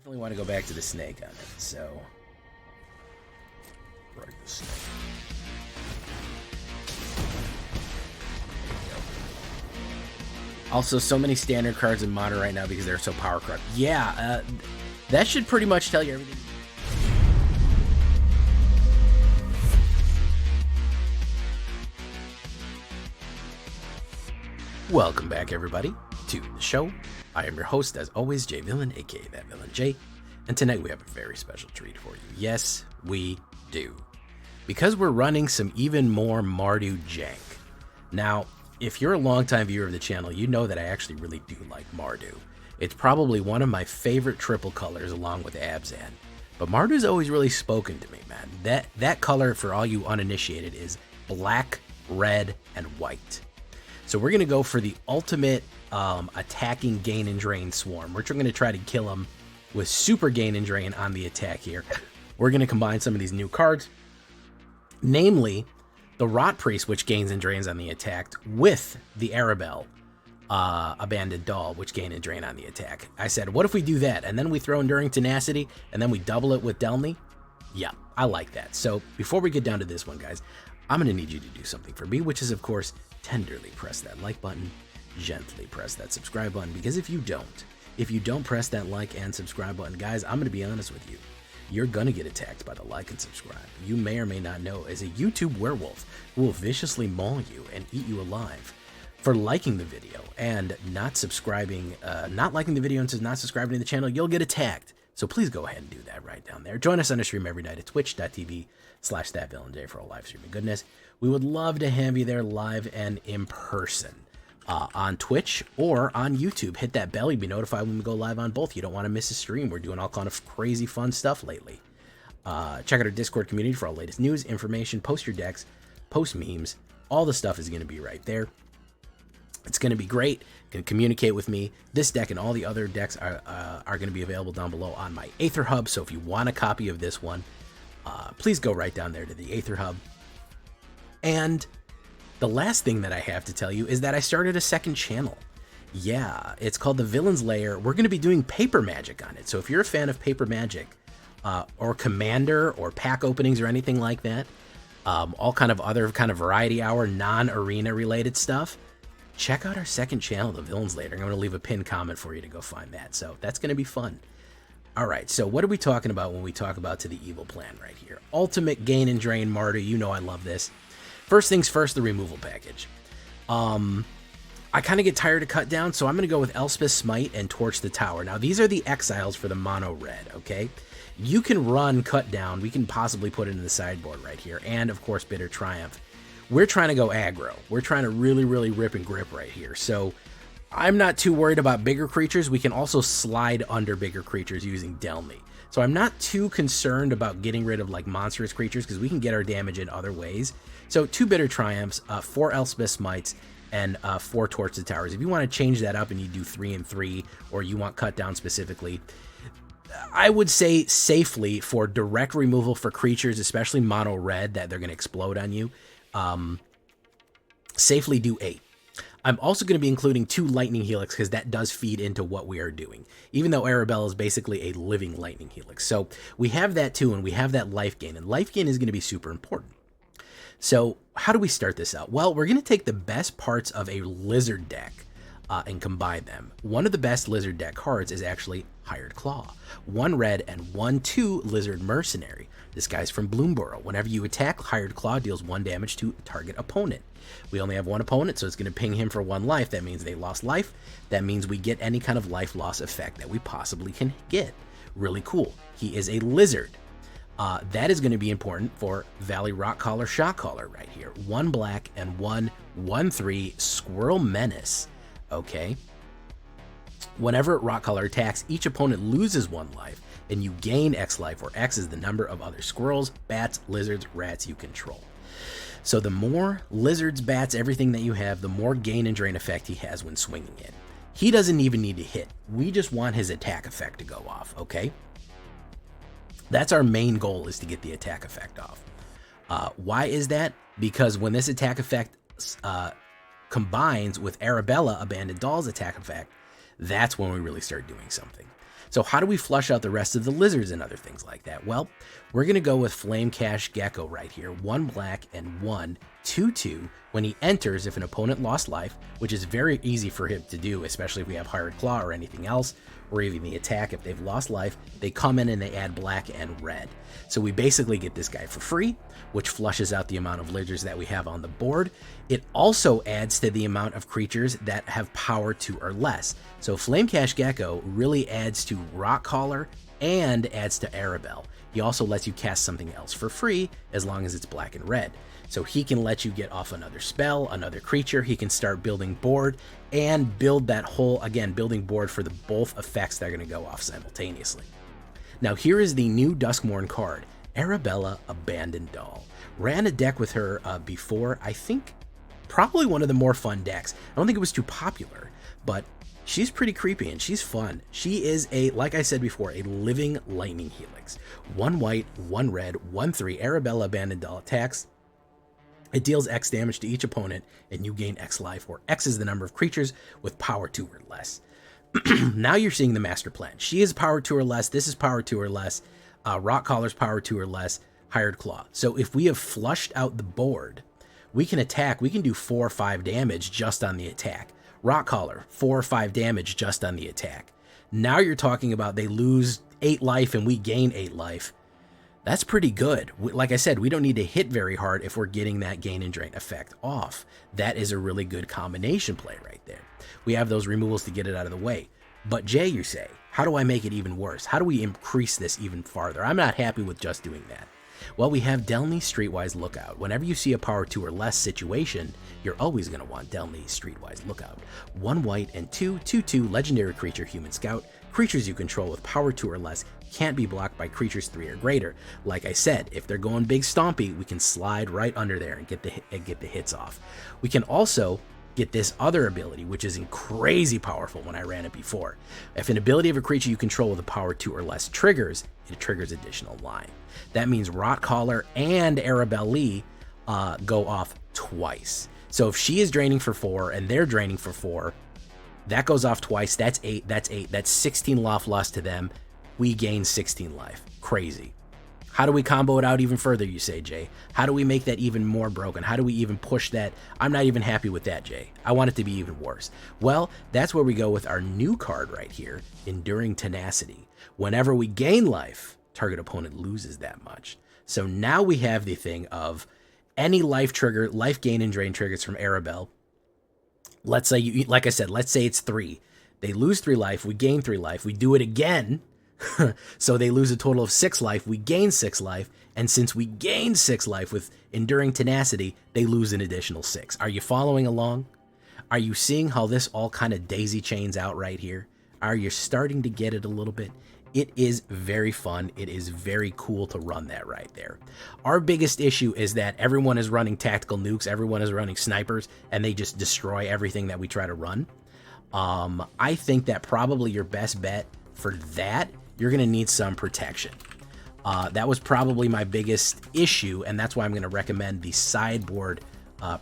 Definitely want to go back to the snake on it, so... Right, the snake. Also, so many standard cards in Modern right now because they're so power corrupt. Yeah, that should pretty much tell you everything. Welcome back, everybody, to the show. I am your host, as always, Jay Villain, aka That Villain J, and tonight we have a very special treat for you. Yes, we do. Because we're running some even more Mardu jank. Now, if you're a longtime viewer of the channel, you know that I actually really do like Mardu. It's probably one of my favorite triple colors along with Abzan. But Mardu's always really spoken to me, man. That color, for all you uninitiated, is black, red, and white. So we're going to go for the ultimate attacking gain and drain swarm. We're going to try to kill him with super gain and drain on the attack here. We're going to combine some of these new cards, namely the Rot Priest, which gains and drains on the attack, with the Arabella, Abandoned Doll, which gain and drain on the attack. I said, what if we do that? And then we throw Enduring Tenacity, and then we double it with Delny? Yeah, I like that. So before we get down to this one, guys, I'm going to need you to do something for me, which is, of course, tenderly press that like button, gently press that subscribe button, because if you don't press that like and subscribe button, guys, I'm going to be honest with you. You're going to get attacked by the like and subscribe. You may or may not know, as a YouTube werewolf who will viciously maul you and eat you alive for liking the video and not subscribing, not liking the video and not subscribing to the channel, you'll get attacked. So please go ahead and do that right down there. Join us on the stream every night at twitch.tv/thatvillainej for all live streaming goodness. We would love to have you there live and in person on Twitch or on YouTube. Hit that bell. You'll be notified when we go live on both. You don't want to miss a stream. We're doing all kind of crazy fun stuff lately. Check out our Discord community for all latest news, information, post your decks, post memes. All the stuff is going to be right there. It's going to be great. You can communicate with me. This deck and all the other decks are going to be available down below on my AetherHub. So if you want a copy of this one, please go right down there to the AetherHub. And the last thing that I have to tell you is that I started a second channel. Yeah, it's called The Villain's Lair. We're going to be doing paper magic on it. So if you're a fan of paper magic or Commander or pack openings or anything like that, all kind of other kind of variety hour, non-arena related stuff, check out our second channel, The Villain's Lair. I'm going to leave a pinned comment for you to go find that. So that's going to be fun. All right, so what are we talking about when we talk about To the Evil Plan right here? Ultimate gain and drain Mardu. You know I love this. First things first, the removal package. I kind of get tired of cut down, so I'm going to go with Elspeth's Smite and Torch the Tower. Now, these are the exiles for the mono red, okay? You can run cut down. We can possibly put it in the sideboard right here. And, of course, Bitter Triumph. We're trying to go aggro. We're trying to really, really rip and grip right here. So I'm not too worried about bigger creatures. We can also slide under bigger creatures using Delny. So I'm not too concerned about getting rid of like monstrous creatures because we can get our damage in other ways. So 2 Bitter Triumphs, 4 Elspeth Smites, and 4 Torch the Towers. If you want to change that up and you do 3 and 3, or you want cut down specifically, I would say safely for direct removal for creatures, especially mono red, that they're going to explode on you, safely do 8. I'm also going to be including 2 Lightning Helix because that does feed into what we are doing, even though Arabella is basically a living Lightning Helix. So we have that too, and we have that life gain, and life gain is going to be super important. So how do we start this out? Well, we're going to take the best parts of a Lizard deck and combine them. One of the best Lizard deck cards is actually Hired Claw. 1 red and 1/2 Lizard Mercenary. This guy's from Bloomborough. Whenever you attack, Hired Claw deals 1 damage to target opponent. We only have 1 opponent, so it's going to ping him for 1 life. That means they lost life. That means we get any kind of life loss effect that we possibly can get. Really cool. He is a Lizard. That is going to be important for Valley Rockcaller Shockcaller right here. 1 black and 1/3 Squirrel Menace. Okay. Whenever Rockcaller attacks, each opponent loses 1 life, and you gain X life, where X is the number of other squirrels, bats, lizards, rats you control. So the more lizards, bats, everything that you have, the more gain and drain effect he has when swinging in. He doesn't even need to hit. We just want his attack effect to go off, okay? That's our main goal, is to get the attack effect off. Why is that? Because when this attack effect combines with Arabella, Abandoned Doll's attack effect, that's when we really start doing something. So how do we flush out the rest of the lizards and other things like that? Well, we're going to go with Flame Cash Gecko right here. 1 black and 1, 2/2. When he enters, if an opponent lost life, which is very easy for him to do, especially if we have Hired Claw or anything else, or even the attack, if they've lost life, they come in and they add black and red. So we basically get this guy for free, which flushes out the amount of lizards that we have on the board. It also adds to the amount of creatures that have power 2 or less. So Flame Cash Gecko really adds to Rock Caller and adds to Arabella. He also lets you cast something else for free as long as it's black and red. So he can let you get off another spell, another creature. He can start building board and build that whole, again, building board for the both effects that are going to go off simultaneously. Now here is the new DUSKMOURN card, Arabella, Abandoned Doll. Ran a deck with her before, I think probably one of the more fun decks. I don't think it was too popular, but she's pretty creepy and she's fun. She is a, like I said before, a living lightning helix. 1 white, 1 red, 1/3, Arabella, Abandoned Doll attacks. It deals X damage to each opponent, and you gain X life, where X is the number of creatures with power 2 or less. Now you're seeing the master plan. She is power 2 or less. This is power 2 or less. Rock Caller's power 2 or less. Hired Claw. So if we have flushed out the board, we can attack. We can do 4 or 5 damage just on the attack. Rock Caller, 4 or 5 damage just on the attack. Now you're talking about they lose 8 life and we gain 8 life. That's pretty good. Like I said, we don't need to hit very hard if we're getting that gain and drain effect off. That is a really good combination play right there. We have those removals to get it out of the way. But Jay, you say, how do I make it even worse? How do we increase this even farther? I'm not happy with just doing that. Well, we have Villainy Streetwise Lookout. Whenever you see a power 2 or less situation, you're always going to want Villainy Streetwise Lookout. 1 white and 2/2 legendary creature, Human Scout. Creatures you control with power 2 or less can't be blocked by creatures 3 or greater. Like I said, if they're going big stompy, we can slide right under there and get the hits off. We can also get this other ability, which is crazy powerful when I ran it before. If an ability of a creature you control with a power 2 or less triggers, it triggers additional line. That means Rock Caller and Arabella go off twice. So if she is draining for 4 and they're draining for 4, that goes off twice. That's 8. That's 8. That's 16 life loss to them. We gain 16 life. Crazy. How do we combo it out even further, you say, Jay? How do we make that even more broken? How do we even push that? I'm not even happy with that, Jay. I want it to be even worse. Well, that's where we go with our new card right here, Enduring Tenacity. Whenever we gain life, target opponent loses that much. So now we have the thing of any life trigger, life gain and drain triggers from Arabella. Let's say, like I said, let's say it's 3. They lose 3 life, we gain 3 life, we do it again. So they lose a total of 6 life, we gain 6 life, and since we gain 6 life with Enduring Tenacity, they lose an additional 6. Are you following along? Are you seeing how this all kind of daisy chains out right here? Are you starting to get it a little bit? It is very fun. It is very cool to run that right there. Our biggest issue is that everyone is running tactical nukes, everyone is running snipers, and they just destroy everything that we try to run. I think that probably your best bet for that, you're going to need some protection. That was probably my biggest issue, and that's why I'm going to recommend the sideboard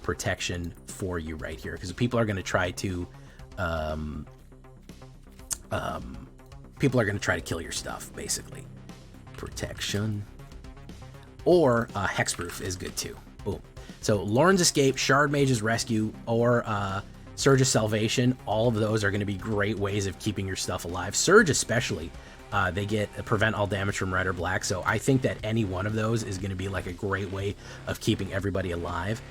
protection for you right here, because people are going to try to kill your stuff, basically. Protection. Or Hexproof is good too. Boom. So Lauren's Escape, Shard Mage's Rescue, or Surge of Salvation, all of those are going to be great ways of keeping your stuff alive. Surge especially, they get prevent all damage from red or black, so I think that any one of those is going to be like a great way of keeping everybody alive.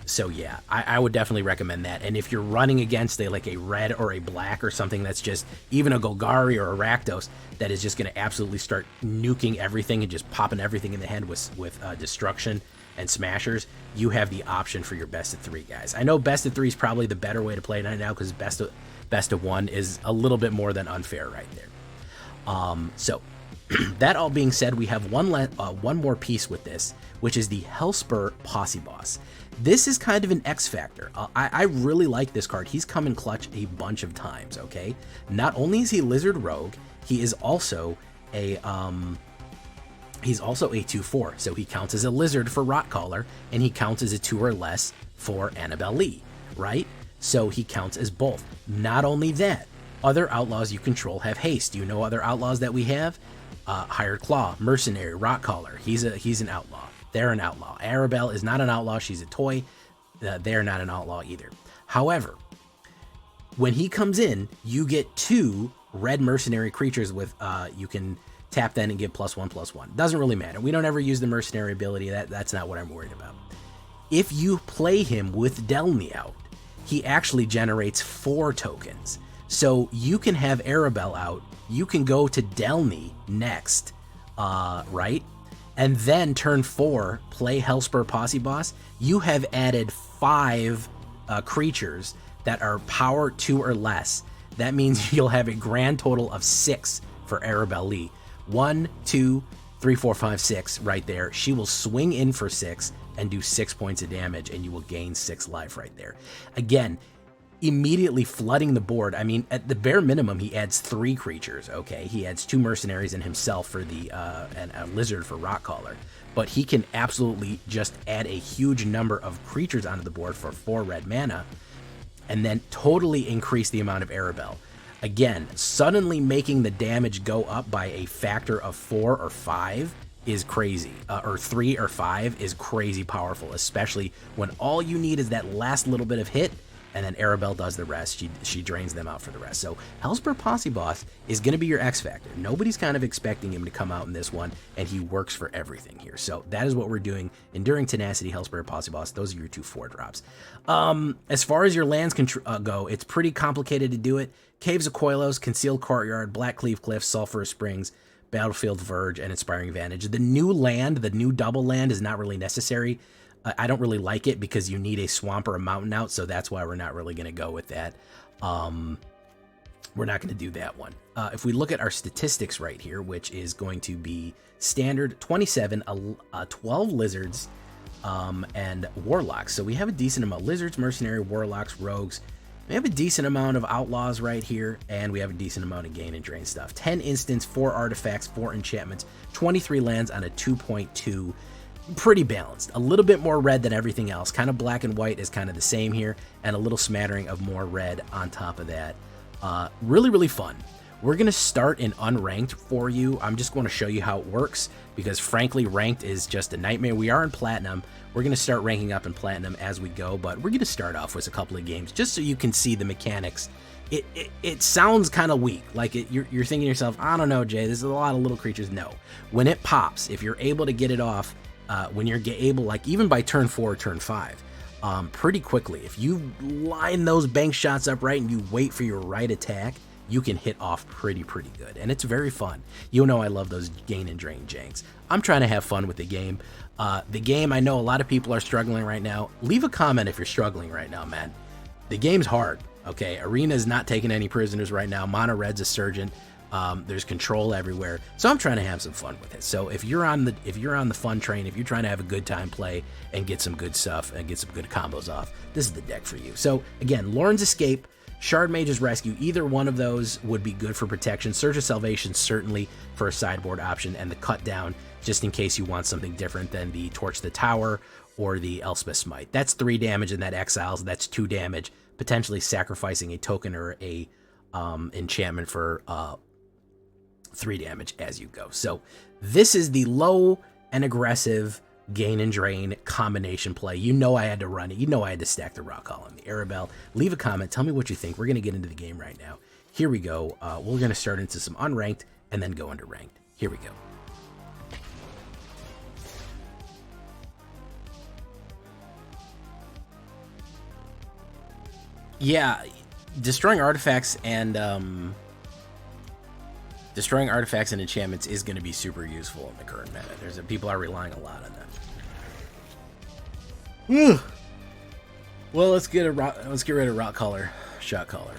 So yeah, I would definitely recommend that. And if you're running against like a red or a black or something that's just even a Golgari or a Rakdos that is just going to absolutely start nuking everything and just popping everything in the head with Destruction and Smashers, you have the option for your best of 3 guys. I know best of 3 is probably the better way to play it right now because best of 1 is a little bit more than unfair right there. So that all being said, we have one more piece with this, which is the Hellspur Posse Boss. This is kind of an X factor. I really like this card. He's come in clutch a bunch of times, okay? Not only is he Lizard Rogue, he is also a 2/4, so he counts as a Lizard for Rot Caller, and he counts as a 2 or less for Arabella, right? So he counts as both. Not only that, Other outlaws you control have haste. Do you know other outlaws that we have? Hired Claw, Mercenary, Rockcaller. He's an outlaw. They're an outlaw. Arabella is not an outlaw. She's a toy. They're not an outlaw either. However, when he comes in, you get 2 red mercenary creatures with, you can tap then and give +1/+1. Doesn't really matter. We don't ever use the mercenary ability. That's not what I'm worried about. If you play him with Delny out, he actually generates 4 tokens. So you can have Arabella out. You can go to Delny next, right? And then turn 4, play Hellspur Posse Boss. You have added 5 creatures that are power 2 or less. That means you'll have a grand total of 6 for Arabella. 1, 2, 3, 4, 5, 6 right there. She will swing in for 6 and do 6 points of damage, and you will gain 6 life right there. Again, immediately flooding the board. I mean, at the bare minimum, he adds 3 creatures, okay? He adds 2 mercenaries and himself for the, and a lizard for Rockcaller. But he can absolutely just add a huge number of creatures onto the board for 4 red mana, and then totally increase the amount of Arabella. Again, suddenly making the damage go up by a factor of 4 or 5 is crazy, or 3 or 5 is crazy powerful, especially when all you need is that last little bit of hit, and then Arabella does the rest. She drains them out for the rest. So Hellspur Posse Boss is going to be your X Factor. Nobody's kind of expecting him to come out in this one, and he works for everything here. So that is what we're doing. Enduring Tenacity, Hellspur Posse Boss, those are your 2 4-drops. As far as your lands go, it's pretty complicated to do it. Caves of Koilos, Concealed Courtyard, Blackcleave Cliff, Sulphurous Springs, Battlefield Verge, and Inspiring Vantage. The new land, the new double land, is not really necessary. I don't really like it because you need a swamp or a mountain out, so that's why we're not really going to go with that. We're not going to do that one. If we look at our statistics right here, which is going to be standard 27, 12 lizards, and warlocks. So we have a decent amount of lizards, mercenary, warlocks, rogues. We have a decent amount of outlaws right here, and we have a decent amount of gain and drain stuff. 10 instants, 4 artifacts, 4 enchantments, 23 lands on a 2.2. Pretty balanced. A little bit more red than everything else. Kind of black and white is kind of the same here, and a little smattering of more red on top of that. Really, really fun. We're going to start in unranked for you. I'm just going to show you how it works because, frankly, ranked is just a nightmare. We are in platinum. We're going to start ranking up in platinum as we go, but we're going to start off with a couple of games just so you can see the mechanics. It sounds kind of weak. Like you're thinking to yourself, I don't know, Jay, this is a lot of little creatures. No. When it pops, if you're able to get it off, when you're able, like even by turn 4 or turn 5, pretty quickly, if you line those bank shots up right and you wait for your right attack, you can hit off pretty good, and it's very fun. You know I love those gain and drain janks. I'm trying to have fun with the game. I know a lot of people are struggling right now. Leave a comment if you're struggling right now, man. The game's hard, okay? Arena is not taking any prisoners right now. Mono Red's a surgeon. There's control everywhere, so I'm trying to have some fun with it. So if you're on the fun train, if you're trying to have a good time play and get some good stuff and get some good combos off, this is the deck for you. So again, Lorn's Escape, Shard Mage's Rescue, either one of those would be good for protection. Surge of Salvation certainly for a sideboard option, and the Cut Down just in case you want something different than the Torch the Tower or the Elspeth Smite. That's 3 damage, and that exiles. That's 2 damage, potentially sacrificing a token or a enchantment for 3 damage as you go. So this is the low and aggressive gain and drain combination play. You know I had to run it. You know I had to stack the Rockcaller and the Arabella. Leave a comment. Tell me what you think. We're going to get into the game right now. Here we go. We're going to start into some unranked and then go into ranked. Here we go. Yeah, destroying artifacts and enchantments is going to be super useful in the current meta. People are relying a lot on that. Well, let's get rid of Rockcaller, Shot Caller.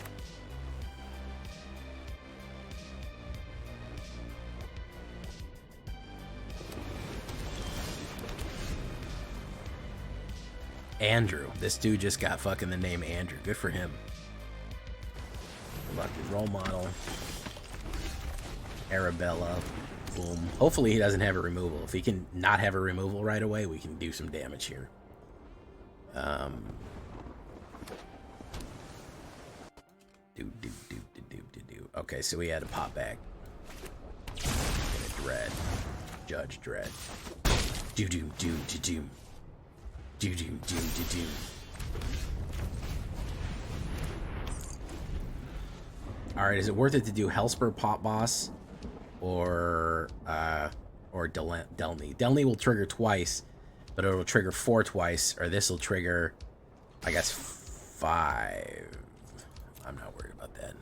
Andrew. This dude just got fucking the name Andrew. Good for him. Lucky role model. Arabella. Boom. Hopefully he doesn't have a removal. If he can not have a removal right away, we can do some damage here. Okay, so we had to pop back. Get a Dread. Judge Dread. Do-doom, doom, do-doom. Do-doom, doom, do-doom. Alright, is it worth it to do Hellspur Pop Boss or Delny? Delny will trigger twice, but it will trigger 4 twice, or this will trigger, I guess, 5. I'm not worried about that.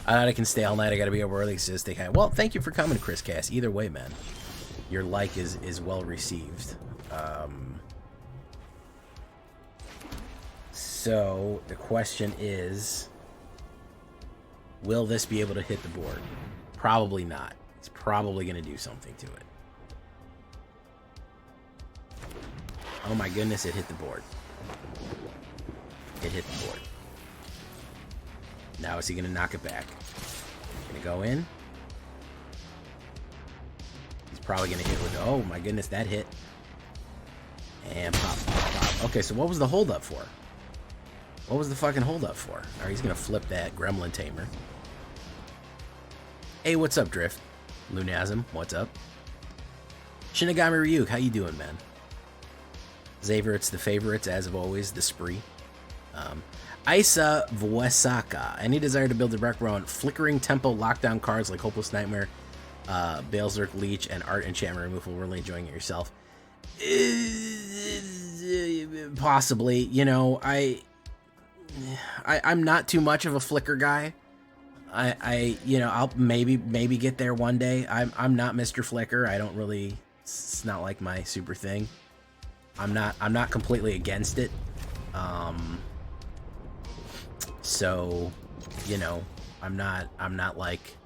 I can stay all night. I gotta be up early, so stay high. Well, thank you for coming, Chris Cass. Either way, man, your like is well received. So the question is, will this be able to hit the board? Probably not. It's probably going to do something to it. Oh my goodness, it hit the board. It hit the board. Now is he going to knock it back? Going to go in? He's probably going to hit with, oh my goodness, that hit. And pop, pop, pop. Okay, so what was the holdup for? What was the fucking holdup for? Alright, he's going to flip that Gremlin Tamer. Hey, what's up, Drift? Lunasm, what's up? Shinigami Ryuk, how you doing, man? Xavier, it's the favorites, as of always, the spree. Isa Vuesaka, any desire to build a deck around flickering tempo lockdown cards like Hopeless Nightmare, Balezerk Leech, and Art Enchantment Removal, really enjoying it yourself? Possibly, you know, I'm not too much of a flicker guy. You know, I'll maybe get there one day. I'm not Mr. Flicker. I don't really, it's not like my super thing. I'm not completely against it. So, you know, I'm not like,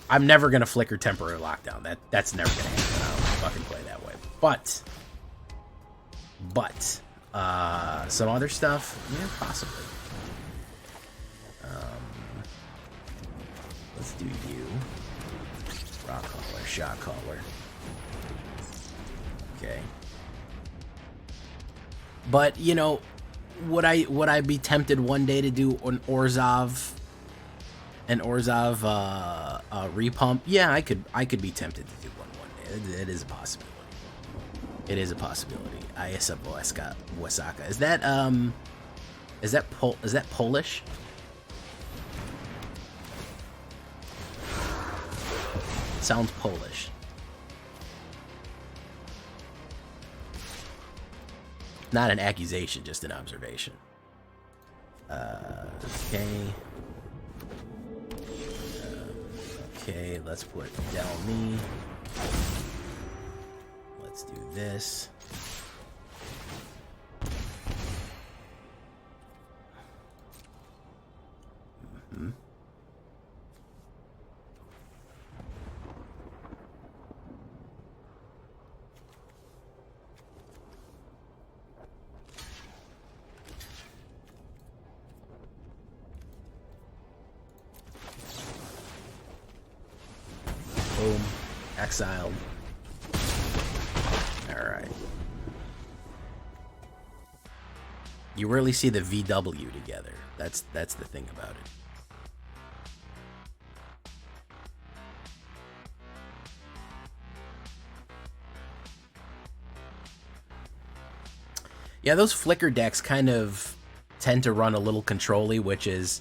I'm never gonna flicker temporary lockdown. That's never gonna happen. I don't fucking play that way. But some other stuff, yeah, possibly. Let's do you. Rock caller, shot caller. Okay. But you know, would I be tempted one day to do an Orzhov repump? Yeah, I could be tempted to do one day. It is a possibility. It is a possibility. Isa Vuesaka. Is that Polish? Sounds Polish. Not an accusation, just an observation. Okay. Okay, let's put Delny. Let's do this. Mm-hmm. Boom. Exiled. Alright. You rarely see the VW together. That's the thing about it. Yeah, those flicker decks kind of tend to run a little control-y, which is,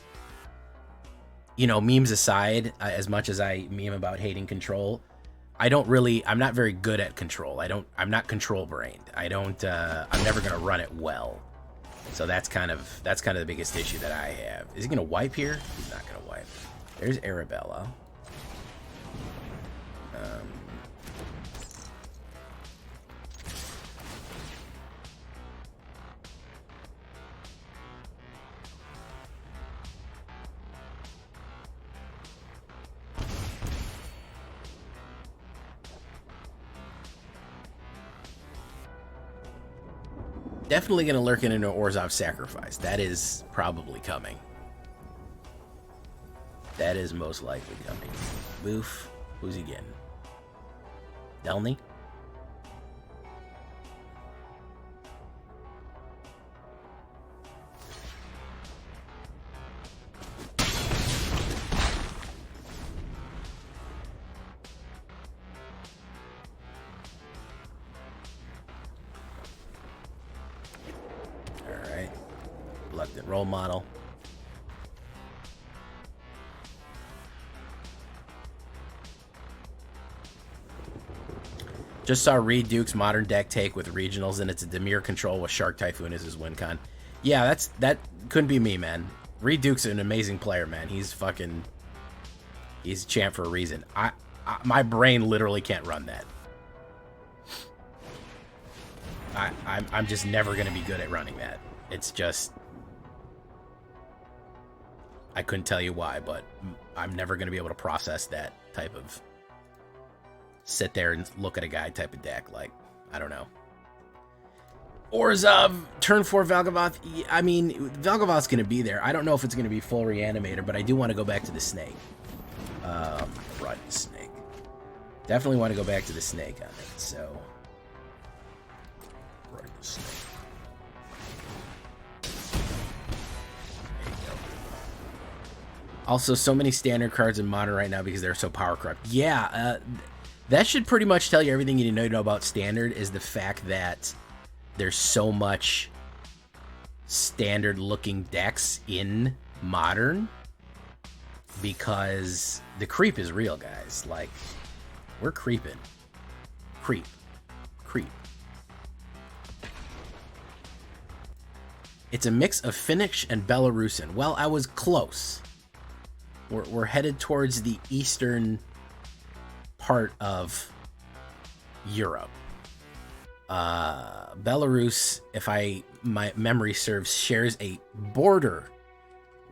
you know, memes aside, as much as I meme about hating control, I'm not very good at control. I'm not control brained. I'm never gonna run it well. So that's kind of the biggest issue that I have. Is he gonna wipe here? He's not gonna wipe. There's Arabella. Definitely going to lurk into Orzhov Sacrifice. That is probably coming. That is most likely coming. Boof. Who's he getting? Delny? Instant role model. Just saw Reed Duke's modern deck take with regionals, and it's a Dimir control with Shark Typhoon as his win con. Yeah, that couldn't be me, man. Reed Duke's an amazing player, man. He's a champ for a reason. My brain literally can't run that. I'm just never gonna be good at running that. It's just, I couldn't tell you why, but I'm never gonna be able to process that type of sit there and look at a guy type of deck. Like, I don't know. Orzhov, turn 4 Valgavoth. I mean, Valgavoth's going to be there. I don't know if it's going to be full reanimator, but I do want to go back to the snake. Run snake. Definitely want to go back to the snake on it, so. Run the snake. There you go. Also, so many standard cards in Modern right now because they're so power corrupt. Yeah, that should pretty much tell you everything you need to know about Standard, is the fact that there's so much standard-looking decks in Modern because the creep is real, guys. Like, we're creeping. Creep. It's a mix of Finnish and Belarusian. Well, I was close. We're headed towards the eastern part of Europe. Belarus, if my memory serves, shares a border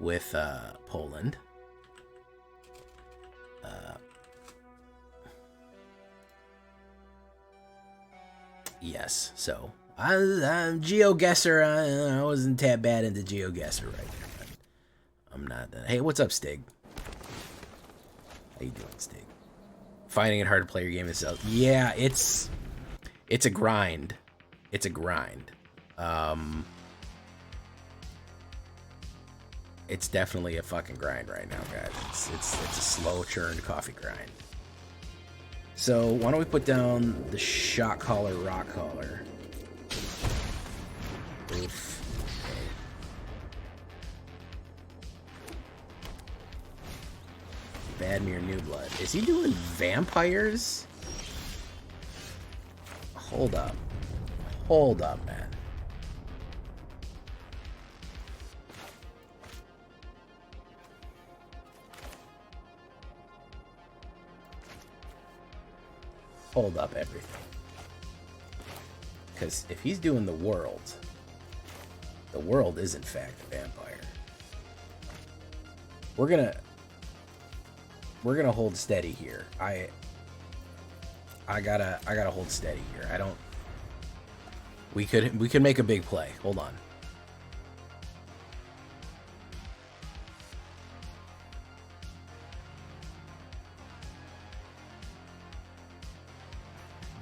with Poland. Yes, so I'm GeoGuessr. I wasn't that bad into GeoGuessr right there. I'm not that. Hey, what's up, Stig? How you doing, Stig? Finding it hard to play your game itself. Yeah, it's a grind. It's a grind. It's definitely a fucking grind right now, guys. It's a slow churned coffee grind. So why don't we put down the shot caller, rock caller? Oof. Badmere New Blood. Is he doing vampires? Hold up. Hold up, man. Hold up everything. Because if he's doing the world is in fact a vampire. We're gonna hold steady here. I gotta hold steady here. I don't. We could make a big play. Hold on.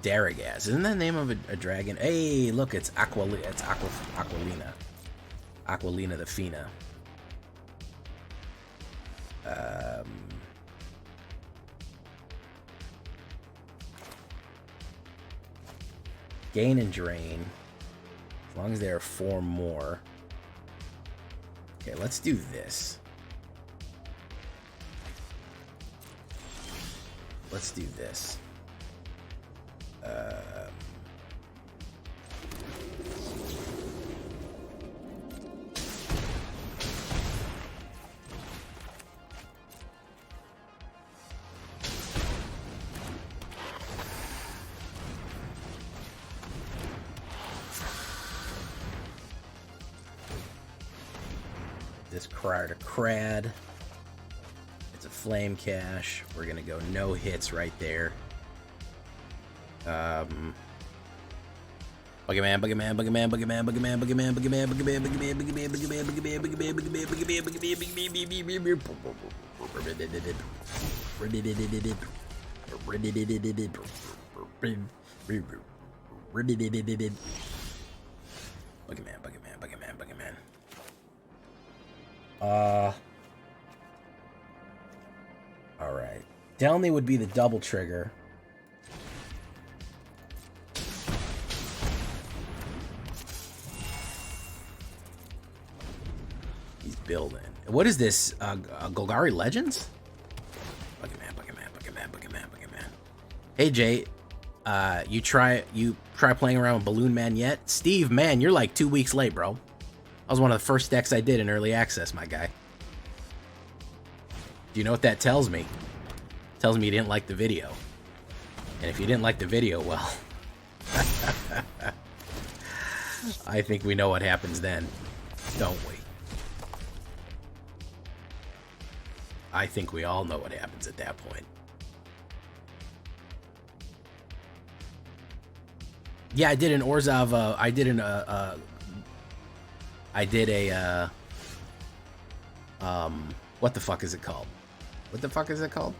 Daragaz. Isn't that the name of a dragon? Hey, look, it's Aqualina. It's Aqualina. Aqualina the Fina. Gain and drain. As long as there are 4 more. Okay, let's do this. Let's do this. This Crier to Crad. It's a flame cache. We're gonna go no hits right there. Buggerman. Alright. Delny would be the double trigger. building. What is this? Golgari Legends? Bucket man, bucket man, bucket man, bucket man, bucket man. Hey Jay, you try playing around with Balloon Man yet? Steve, man, you're like 2 weeks late, bro. That was one of the first decks I did in early access, my guy. Do you know what that tells me? It tells me you didn't like the video. And if you didn't like the video, well, I think we know what happens then, don't we? I think we all know what happens at that point. Yeah, I did an Orzhov, what the fuck is it called? What the fuck is it called?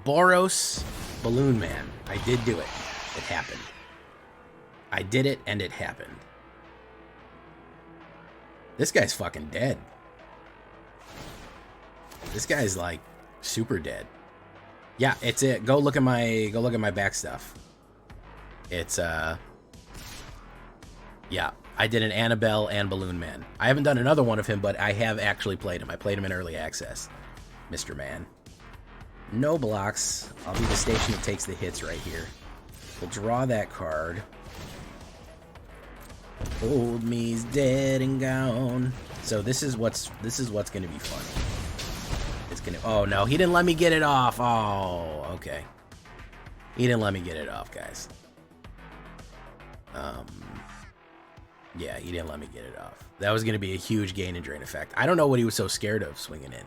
Boros Balloon Man. I did do it. It happened. I did it and it happened. This guy's fucking dead. This guy's like super dead. Yeah, it's it. Go look at my back stuff. It's yeah, I did an Annabelle and Balloon Man. I haven't done another one of him, but I have actually played him. I played him in early access. Mr. Man. No blocks. I'll be the station that takes the hits right here. We'll draw that card. Old me's dead and gone. So this is what's gonna be funny. It's gonna. Oh no, he didn't let me get it off. Oh, okay. He didn't let me get it off, guys. Yeah, he didn't let me get it off. That was gonna be a huge gain and drain effect. I don't know what he was so scared of swinging in.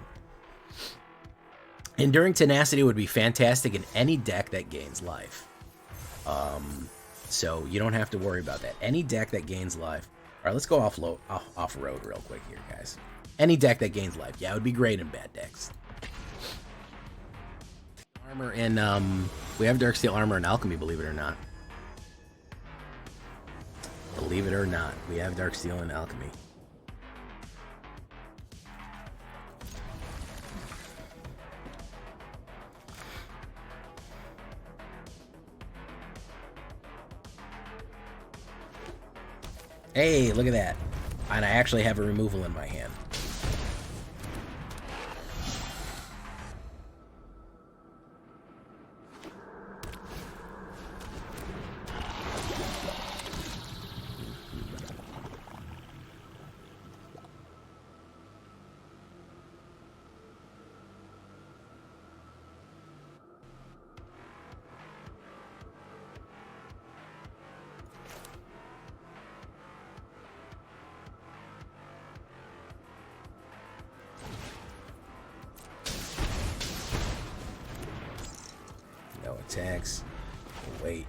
Enduring Tenacity would be fantastic in any deck that gains life. So you don't have to worry about that. Any deck that gains life. All right, let's go off-road real quick here, guys. Any deck that gains life. Yeah, it would be great in bad decks. Armor in, we have Darksteel Armor and Alchemy, believe it or not. Believe it or not, we have Darksteel and Alchemy. Hey, look at that. And I actually have a removal in my hand. Attacks. Wait.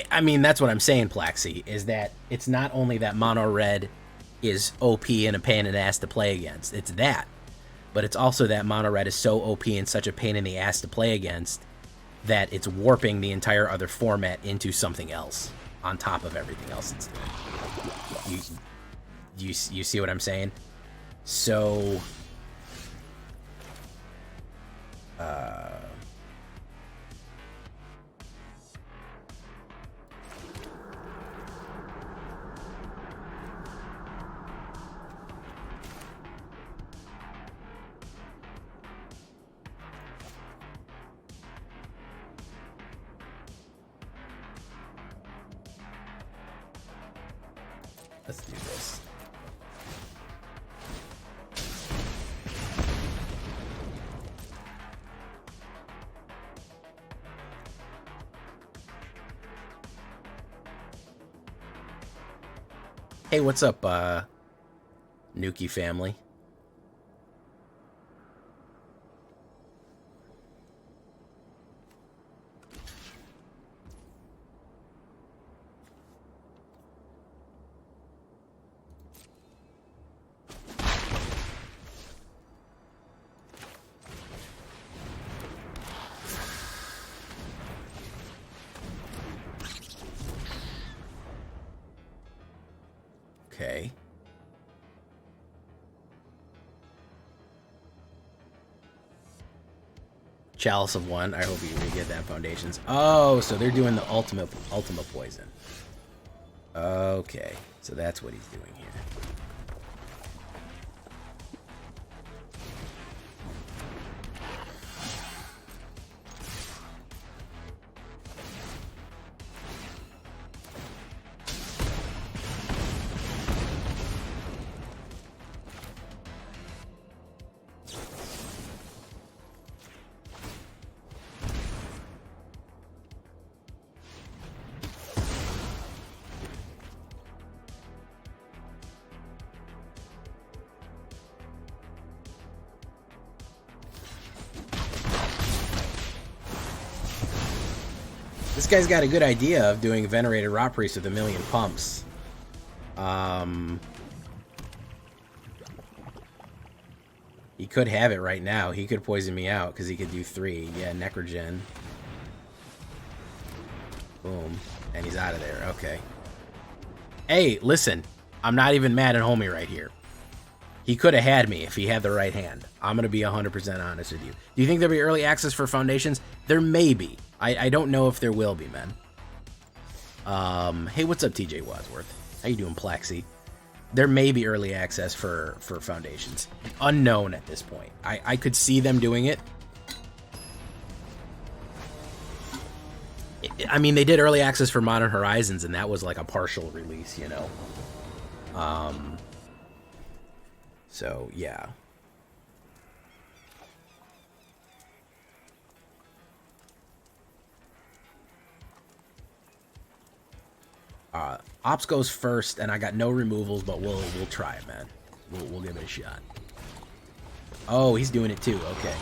I mean, that's what I'm saying, Plaxi, is that it's not only that mono red is OP and a pain in the ass to play against. It's that. But it's also that mono red is so OP and such a pain in the ass to play against that it's warping the entire other format into something else on top of everything else it's doing. You see what I'm saying? So, let's do this. Hey, what's up, Nuki family? Okay. Chalice of One. I hope you can get that foundations. Oh, so they're doing the ultimate poison. Okay, so that's what he's doing here. This guy's got a good idea of doing Venerated Rot Priest with 1,000,000 pumps. He could have it right now. He could poison me out because he could do 3. Yeah, Necrogen. Boom. And he's out of there. Okay. Hey, listen. I'm not even mad at homie right here. He could have had me if he had the right hand. I'm going to be 100% honest with you. Do you think there'll be early access for Foundations? There may be. I don't know if there will be, man. Hey, what's up, TJ Wadsworth? How you doing, Plaxi? There may be early access for Foundations. Unknown at this point. I could see them doing it. I mean, they did early access for Modern Horizons, and that was like a partial release, you know? So, yeah. Ops goes first, and I got no removals, but we'll try it, man. We'll give it a shot. Oh, he's doing it too. Okay.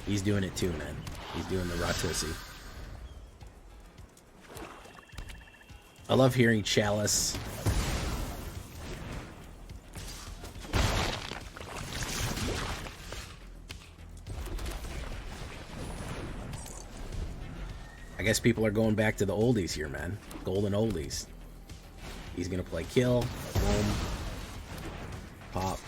He's doing it too, man. He's doing the Ratussi. I love hearing Chalice. I guess people are going back to the oldies here, man. Golden oldies. He's gonna play kill. Boom. Pop.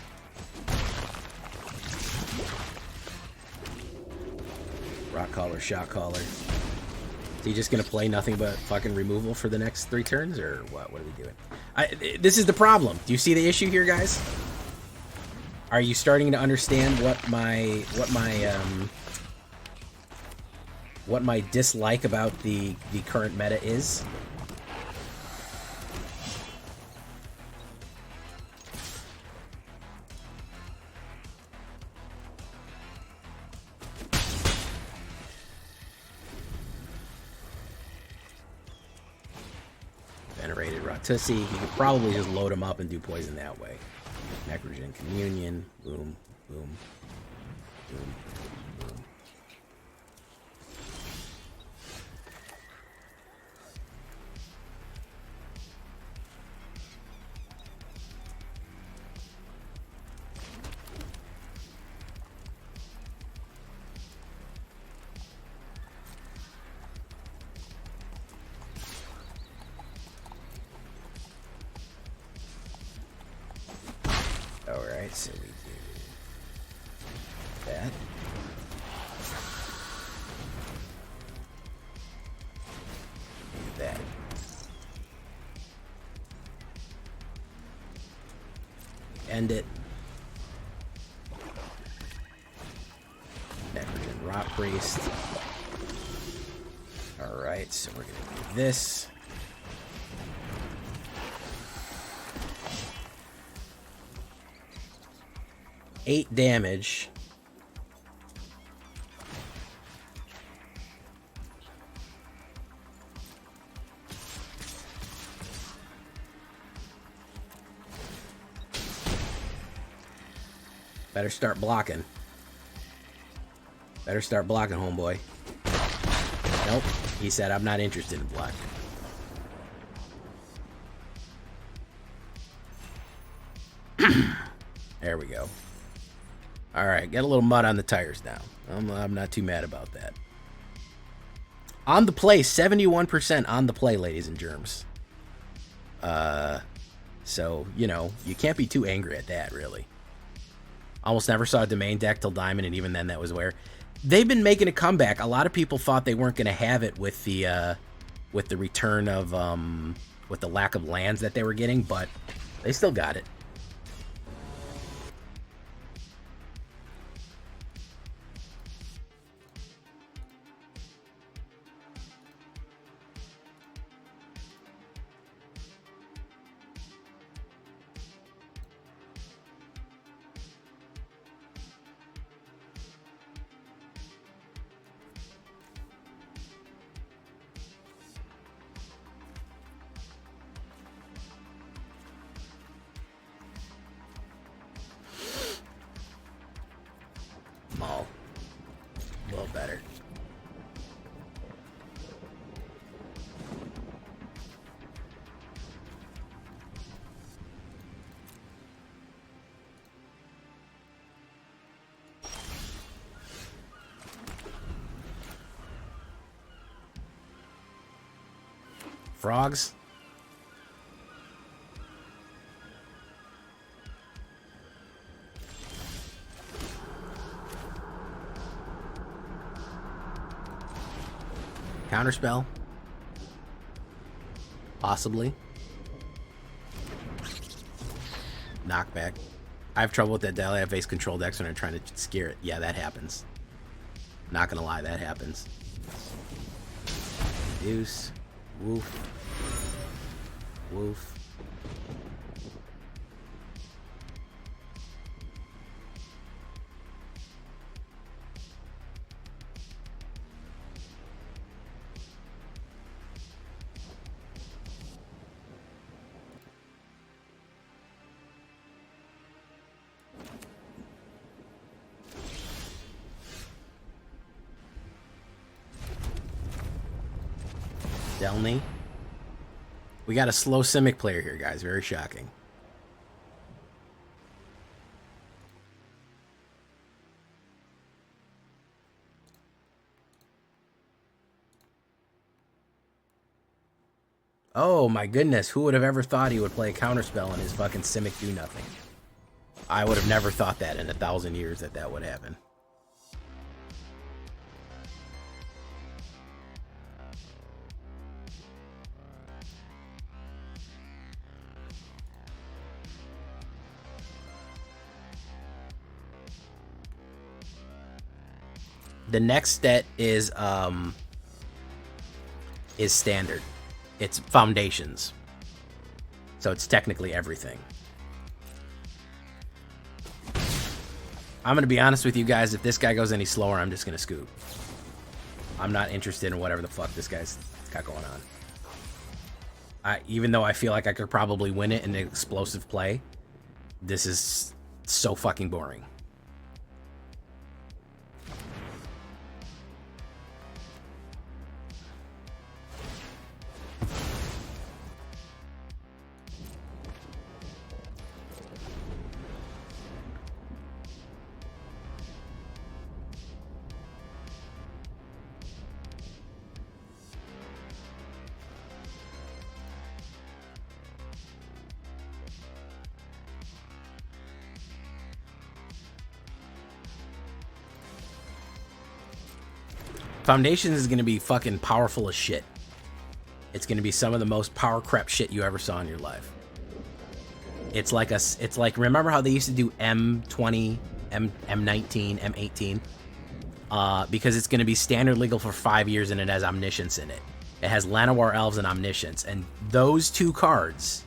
Rock collar, shot collar. Is he just gonna play nothing but fucking removal for the next 3 turns, or what? What are we doing? This is the problem. Do you see the issue here, guys? Are you starting to understand what my dislike about the current meta is? Venerated Ratussi. You could probably just load him up and do poison that way. Necrogen Communion. Boom, boom, boom. Alright, so we do that. Do that. End it. Necrogen Rot Priest. Alright, so we're gonna do this. Eight damage. Better start blocking. Better start blocking, homeboy. Nope. He said, I'm not interested in blocking. There we go. Alright, get a little mud on the tires now. I'm not too mad about that. On the play, 71% on the play, ladies and germs. So, you know, you can't be too angry at that, really. Almost never saw a domain deck till Diamond, and even then that was where... They've been making a comeback. A lot of people thought they weren't going to have it with the return of... with the lack of lands that they were getting, but they still got it. Maul. A little better. Frogs? Counterspell? Possibly. Knockback. I have trouble with that Dahlia face control decks when I'm trying to scare it. Yeah, that happens. Not gonna lie, that happens. Deuce. Woof. Woof. Villainy. We got a slow Simic player here, guys. Very shocking. Oh my goodness, who would have ever thought he would play a counterspell and his fucking Simic do nothing? I would have never thought that in 1,000 years that would happen. The next set is standard. It's foundations. So it's technically everything. I'm going to be honest with you guys. If this guy goes any slower, I'm just going to scoop. I'm not interested in whatever the fuck this guy's got going on. Even though I feel like I could probably win it in an explosive play, this is so fucking boring. Foundations is going to be fucking powerful as shit. It's going to be some of the most power crap shit you ever saw in your life. It's like remember how they used to do M20, M19, M18? Because it's going to be standard legal for 5 years and it has Omniscience in it. It has Llanowar Elves and Omniscience. And those two cards,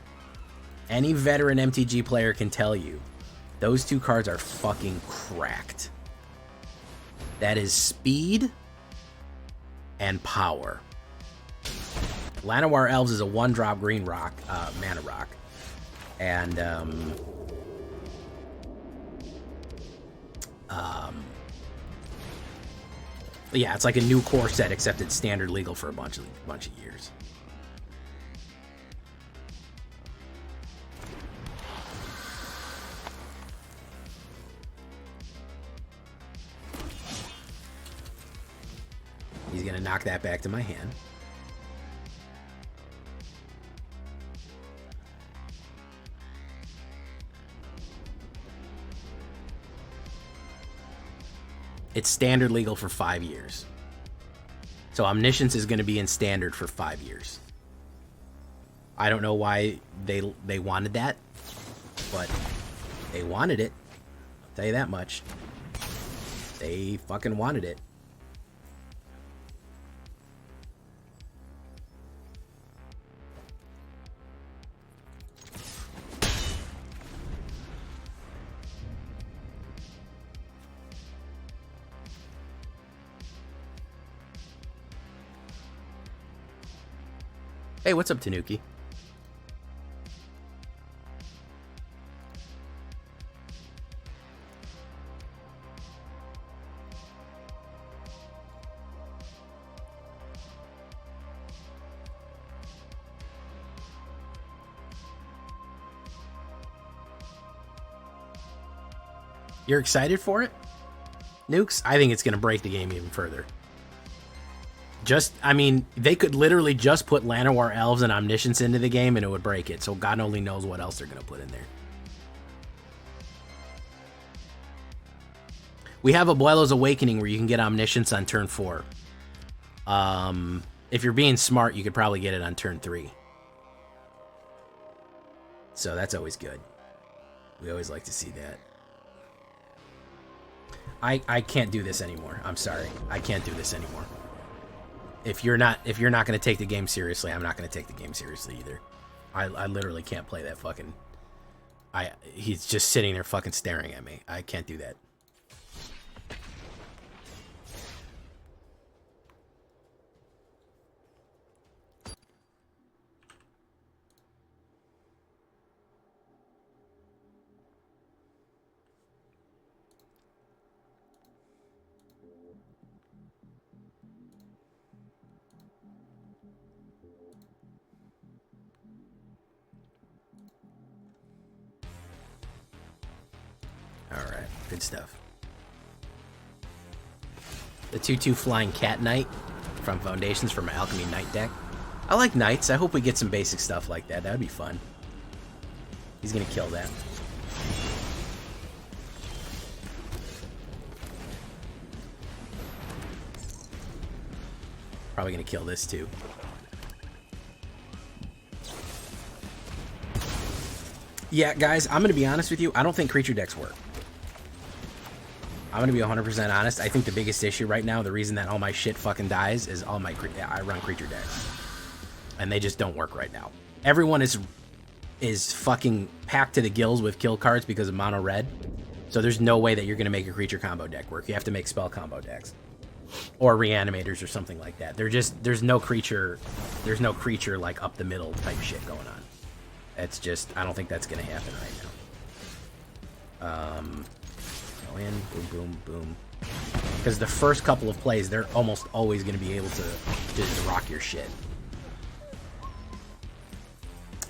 any veteran MTG player can tell you, those two cards are fucking cracked. That is speed and power. Llanowar Elves is a 1-drop green rock, mana rock. And, yeah, it's like a new core set, except it's standard legal for a bunch of years. He's gonna knock that back to my hand. It's standard legal for 5 years. So Omniscience is going to be in standard for 5 years. I don't know why they wanted that, but they wanted it. I'll tell you that much. They fucking wanted it. Hey, what's up, Tanuki? You're excited for it? Nukes? I think it's going to break the game even further. I mean, they could literally just put Llanowar Elves and Omniscience into the game and it would break it. So God only knows what else they're going to put in there. We have Abuelo's Awakening where you can get Omniscience on turn 4. If you're being smart, you could probably get it on turn 3. So that's always good. We always like to see that. I can't do this anymore. I'm sorry. I can't do this anymore. If you're not going to take the game seriously, I'm not going to take the game seriously either. I literally can't play that fucking... He's just sitting there fucking staring at me. I can't do that. Alright, good stuff. The 2/2 Flying Cat Knight from Foundations for my Alchemy Knight deck. I like Knights. I hope we get some basic stuff like that. That would be fun. He's going to kill that. Probably going to kill this too. Yeah, guys, I'm going to be honest with you. I don't think creature decks work. I'm going to be 100% honest. I think the biggest issue right now, the reason that all my shit fucking dies, is I run creature decks. And they just don't work right now. Everyone is fucking packed to the gills with kill cards because of mono red. So there's no way that you're going to make a creature combo deck work. You have to make spell combo decks. Or reanimators or something like that. There's no creature like up the middle type shit going on. It's just, I don't think that's going to happen right now. Go in, boom, boom, boom. Because the first couple of plays, they're almost always going to be able to rock your shit.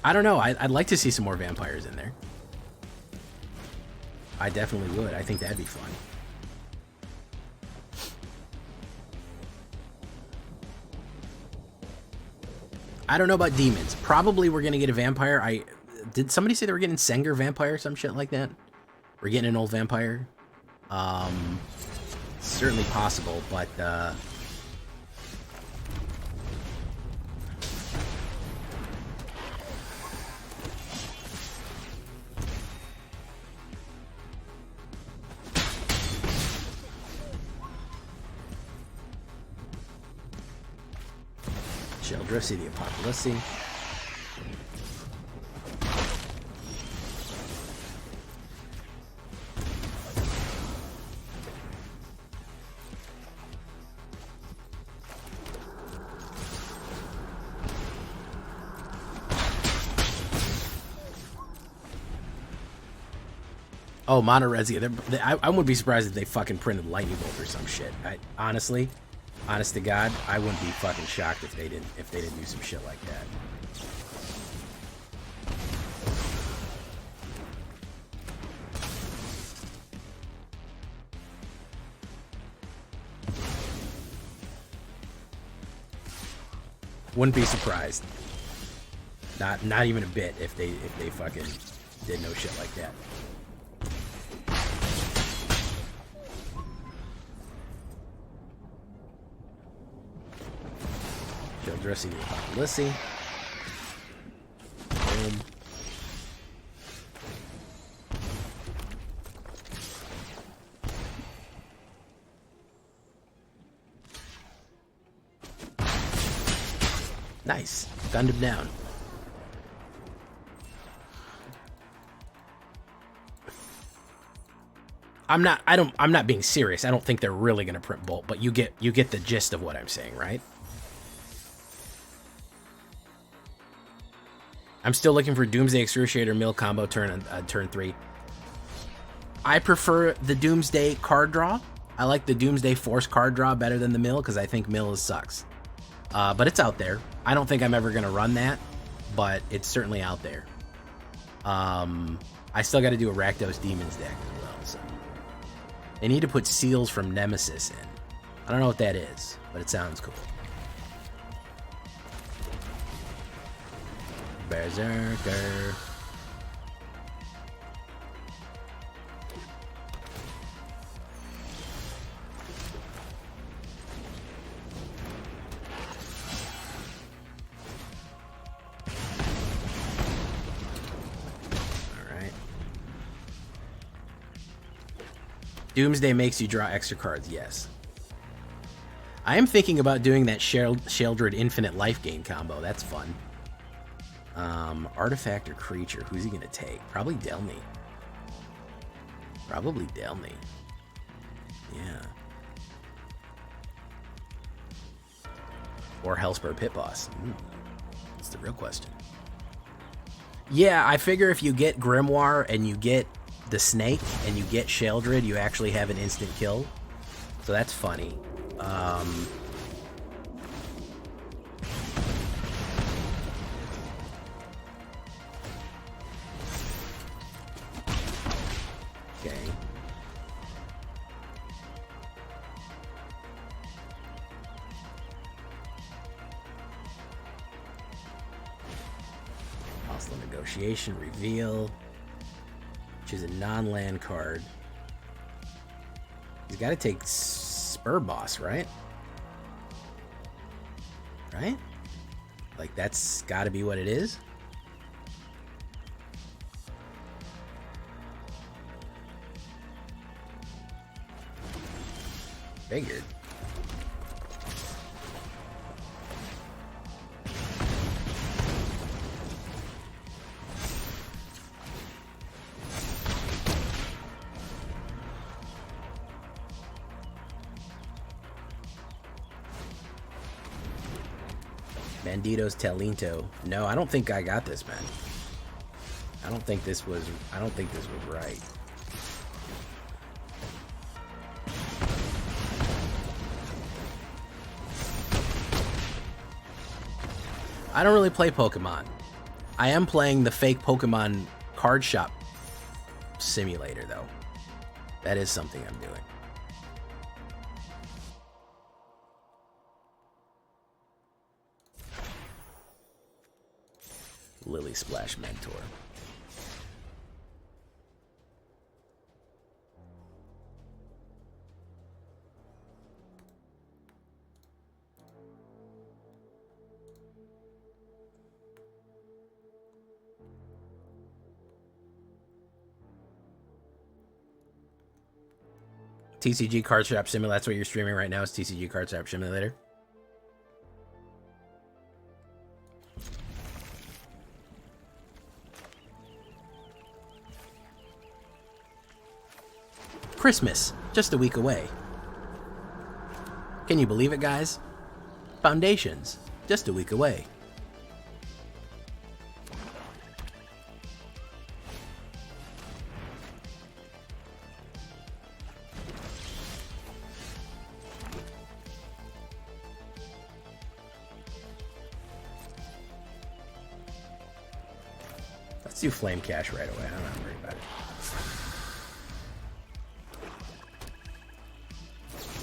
I don't know. I'd like to see some more vampires in there. I definitely would. I think that'd be fun. I don't know about demons. Probably we're going to get a vampire. Did somebody say they were getting Senger vampire or some shit like that? We're getting an old vampire. Certainly possible, but Sheldrissy the Apocalypse. Oh, Monorezia. I wouldn't be surprised if they fucking printed Lightning Bolt or some shit. Honestly, honest to God, I wouldn't be fucking shocked if they didn't do some shit like that. Wouldn't be surprised. Not even a bit if they fucking did no shit like that. addressing the Apocalypse. Boom. Nice. Gunned him down. I'm not being serious. I don't think they're really gonna print Bolt, but you get the gist of what I'm saying, right? I'm still looking for Doomsday Excruciator Mill combo turn 3. I prefer the Doomsday card draw. I like the Doomsday Force card draw better than the Mill because I think Mill sucks. But it's out there. I don't think I'm ever gonna run that, but it's certainly out there. I still got to do a Rakdos Demons deck as well. So they need to put Seals from Nemesis in. I don't know what that is, but it sounds cool. Berserker. Doomsday makes you draw extra cards, yes. I am thinking about doing that Sheldred Infinite Life Gain combo. That's fun. Artifact or creature, who's he going to take? Probably Delny. Probably Delny. Yeah. Or Hellspur Pit Boss. That's the real question. Yeah, I figure if you get Grimoire and you get the Snake and you get Sheldred, you actually have an instant kill. So that's funny. Okay. Hostile Negotiation, reveal. Choose a non-land card. He's got to take Spur Boss, right? Right? Like, that's got to be what it is. Figured. Bandito's Talento. No, I don't think I got this, man. I don't think this was right. I don't really play Pokemon. I am playing the fake Pokemon card shop simulator, though. That is something I'm doing. Lily Splash Mentor. TCG Card Shop Simulator. That's what you're streaming right now, is TCG Card Shop Simulator. Christmas, just a week away. Can you believe it, guys? Foundations, just a week away. Let's do Flame Cash right away. I'm not worried about it.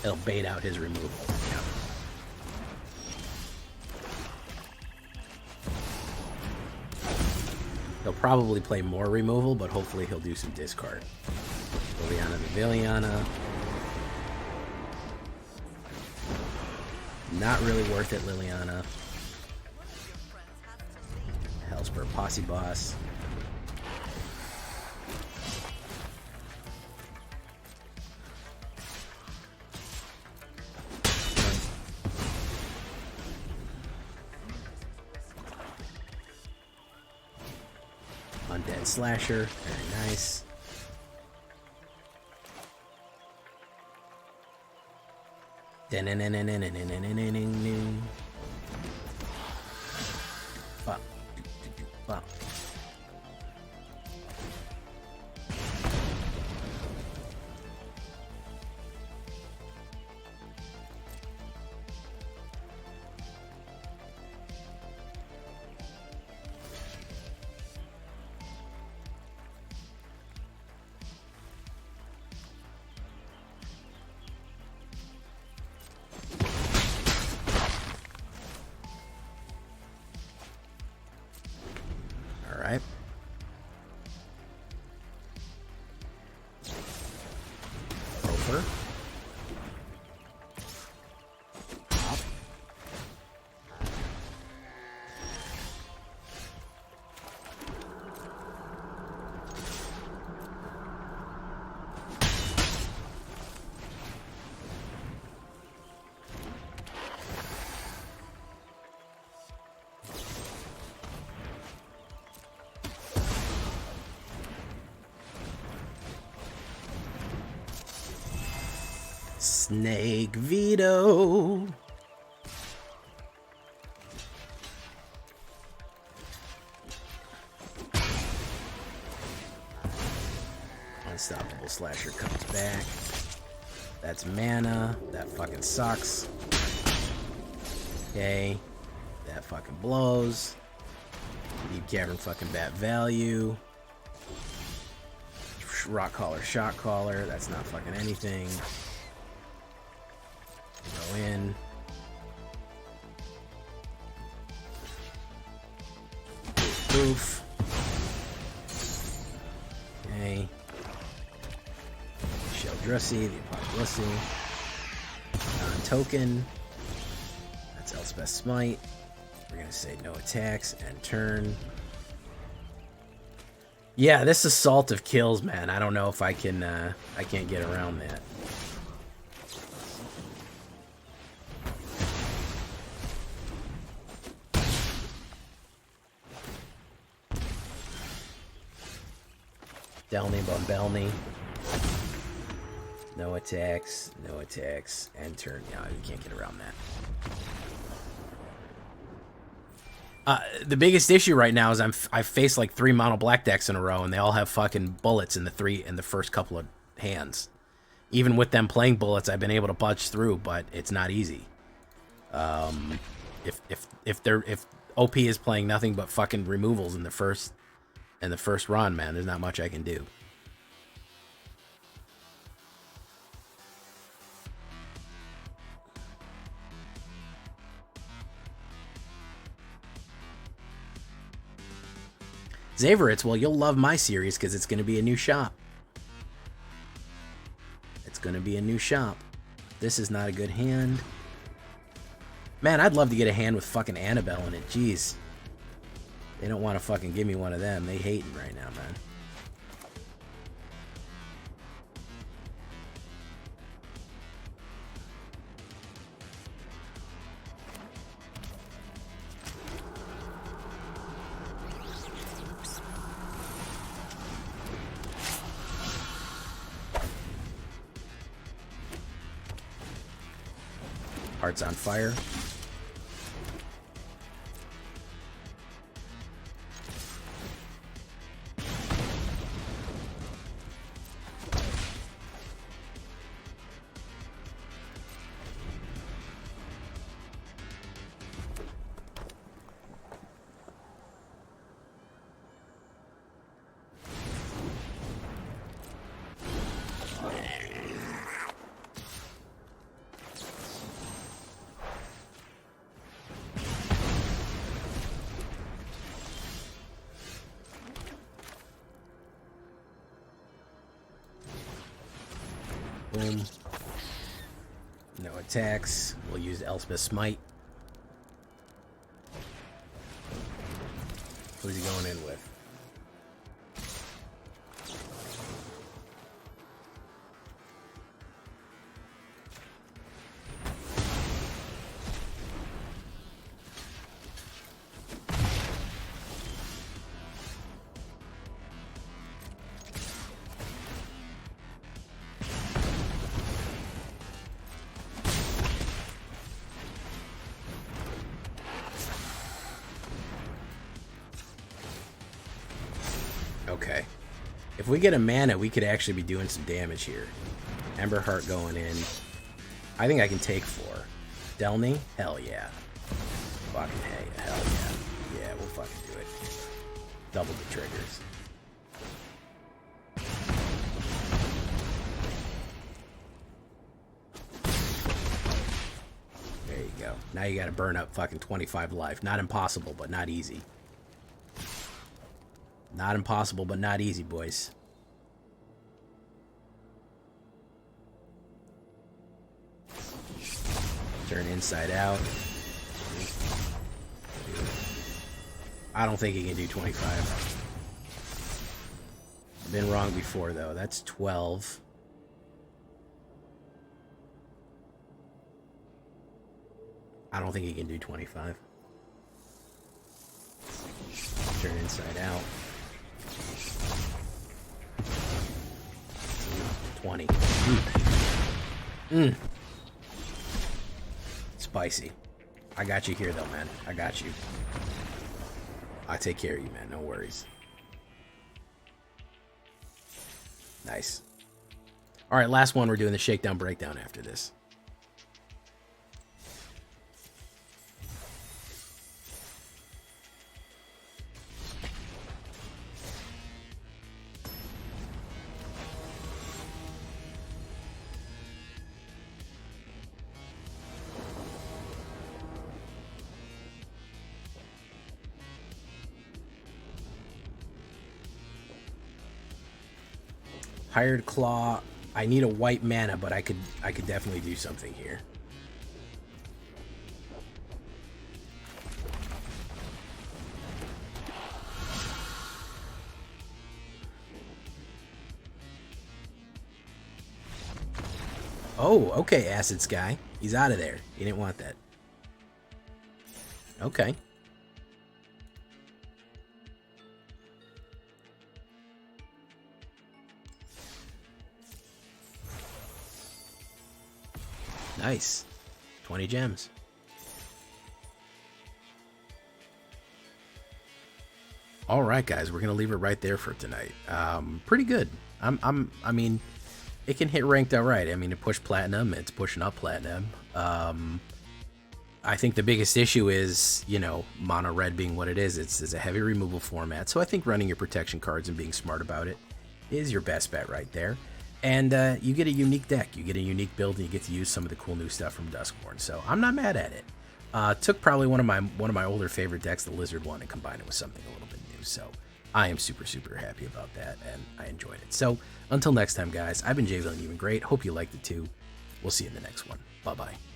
It'll bait out his removal. Yeah. He'll probably play more removal, but hopefully he'll do some discard. Liliana the Villiana. Not really worth it, Liliana. for a posse boss. Undead Slasher, very nice. Wow. Alright. Over. Pop. Snake Veto. Unstoppable Slasher comes back. That's mana. That fucking sucks. Okay. That fucking blows. Deep Cavern fucking bat value. Rock Collar, Shock Collar. That's not fucking anything. Go in. Poof. Okay. Shell Dressy, the Apocalypse. Non-token. That's Elspeth Smite. We're gonna say no attacks and turn. Yeah, this assault of kills, man. I don't know if I can. I can't get around that. Delny Bumbelny. No attacks, and turn. Yeah, you can't get around that. The biggest issue right now is I've faced like 3 mono black decks in a row, and they all have fucking bullets in the first couple of hands. Even with them playing bullets, I've been able to budge through, but it's not easy. If OP is playing nothing but fucking removals in the first run, man, there's not much I can do. Zaveritz, well, you'll love my series because it's going to be a new shop. It's going to be a new shop. This is not a good hand. Man, I'd love to get a hand with fucking Annabelle in it. Jeez. They don't want to fucking give me one of them. They hating right now, man. Hearts on Fire. Boom. No attacks. We'll use Elspeth Smite. Who's he going in with? Okay. If we get a mana, we could actually be doing some damage here. Ember Heart going in. I think I can take 4. Delny? Hell yeah. Fucking hey, hell yeah. Yeah, we'll fucking do it. Double the triggers. There you go. Now you gotta burn up fucking 25 life. Not impossible, but not easy. Not impossible, but not easy, boys. Turn inside out. I don't think he can do 25. I've been wrong before, though. That's 12. I don't think he can do 25. Turn inside out. 20. Spicy. I got you here, though, man. I got you. I take care of you, man. No worries. Nice. All right, last one. We're doing the shakedown breakdown after this. Hired Claw. I need a white mana, but I could definitely do something here. Oh, okay, Acid Sky. He's out of there. He didn't want that. Okay. Nice. 20 gems. All right, guys, we're gonna leave it right there for tonight. Pretty good. I mean, it can hit ranked all right. I mean, it pushed platinum. It's pushing up platinum. I think the biggest issue is, you know, mono red being what it is. It's a heavy removal format. So I think running your protection cards and being smart about it is your best bet right there. And you get a unique deck, you get a unique build, and you get to use some of the cool new stuff from DUSKMOURN. So I'm not mad at it. Took probably one of my older favorite decks, the Lizard one, and combined it with something a little bit new. So I am super, super happy about that, and I enjoyed it. So until next time, guys, I've been Jay Villainy. You've been great. Hope you liked it too. We'll see you in the next one. Bye-bye.